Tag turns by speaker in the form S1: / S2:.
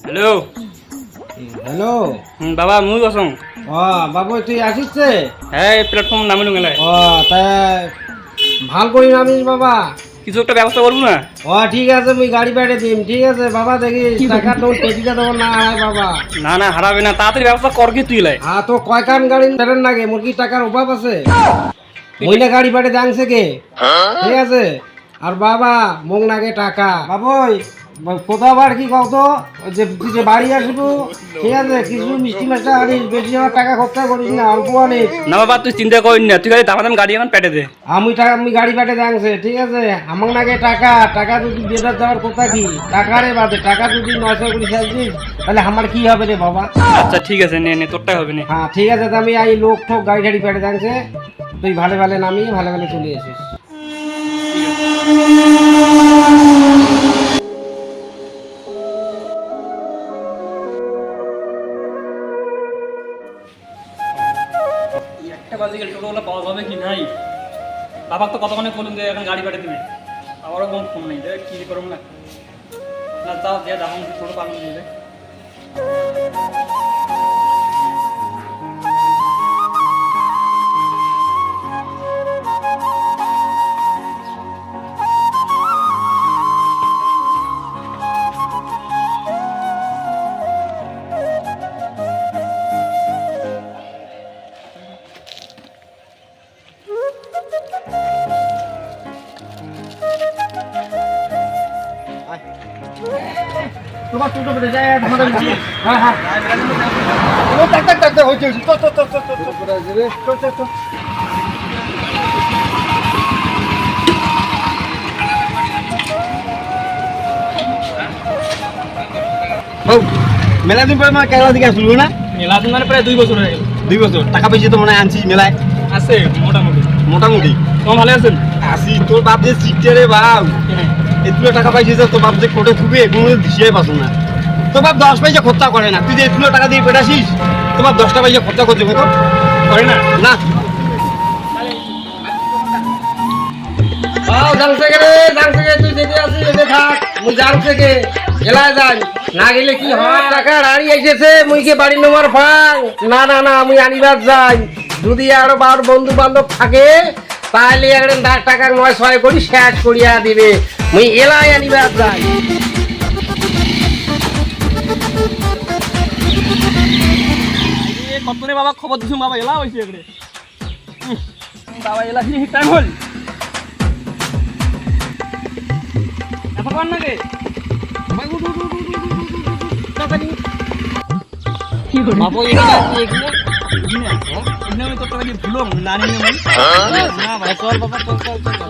S1: hello
S2: hello
S1: বাবা মুই কসং
S2: বাবু তুই আসিছে
S1: হ্যাঁ প্ল্যাটফর্ম নামিলো গেলাই
S2: তাই ভাল করি নামিস বাবা
S1: কিছু একটা ব্যবস্থা করবো না
S2: ঠিক আছে মুই গাড়ি পাঠিয়ে দিম ঠিক আছে বাবা দেখি টাকা তো টেটিটা দেবো না হারায় বাবা
S1: না না হারাবে না তাড়াতাড়ি ব্যবস্থা কর কি তুই লাই
S2: তো কয় কান গাড়ি ফেরেন নাগে মোর কি টাকার অভাব আছে মহিলা গাড়ি পাঠিয়ে দাংছে কে ঠিক আছে আর বাবা মোক নাগে টাকা বাবুই কোথাও বার কি কত যে বাড়ি আসবো ঠিক আছে কিছু মিষ্টি মাছটা আনিস বেশি আমার টাকা খরচা করিস না অল্প আনিস
S1: না বাবা তুই চিন্তা করিস না তুই খালি দাম গাড়ি এখন পেটে দে
S2: আমি গাড়ি পাঠিয়ে দাংছে ঠিক আছে আমার নাগে টাকা যদি বেদার যাওয়ার কথা কি টাকা রে বাদে টাকা যদি 900 করে চাইছিস তাহলে আমার কি হবে রে বাবা
S1: আচ্ছা ঠিক আছে নে নে তোরটাই হবে না
S2: হ্যাঁ ঠিক আছে তো আমি এই লোক ঠোক গাড়ি ঠাড়ি পাঠিয়ে দাংছে তুই ভালো ভালো নামিয়ে ভালো ভালো চলে আসিস
S1: একটা বাজে গেলে টোটোগুলো পাওয়া যাবে কি নাই বাবাকে তো কতক্ষণে বলুন যে এখন গাড়ি পাঠিয়ে দিবে আমারও কোনো ফোন নেই দেখ কি করুন না না যাও দিয়ে দাম টোটো পালন দিবে
S2: তোমার টোটো পেটে যায় আমাদের হ্যাঁ হ্যাঁ ও টাক হইছে তো মেলা দিন পরে মানে কেরালা দিকে আসলো না
S1: মেলা দিন মানে প্রায় 2 বছর হয়ে গেল
S2: 2 বছর টাকা পয়সা তো মনে আনছিস মেলায়
S1: আছে মোটামুটি তোমার ভালো আছেন
S2: আসি তোর বাপ যে শিখছে রে বাপ এগুলো টাকা পাইছিস তোর বাপ যে কোটে খুবই এগুলো দিশিয়ে পাসো না তোর বাপ 10 পয়সা খরচা করে না তুই যে এগুলো টাকা দিয়ে পেটাছিস তোর বাপ 10টা পয়সা খরচা করছে কত
S1: করে না
S2: না জানছে গে তুই যেতে আসিস যেতে থাক মুই জানছে গে এলায় যাই না গেলে কি হয় টাকা রাড়ি এসেছে মুই কে বাড়ি নম্বর পাই না না না আমি আনিবার যাই যদি আরো বার বন্ধু বান্ধব থাকে তাহলে একদিন 10 টাকা 900 করি শেষ করিয়া দিবে মুই এলাই আনিবার যাই
S1: কতনে বাবা খবর দিছুম বাবা এলা হইছে একরে বাবা এলা কি টাইম হল এখন কোন নাগে কি করে বাবা এলা এগুলো এগুলো আমি তো টাকা দিয়ে ভুলম না নিলে না ভাই চল বাবা চল
S2: টাকা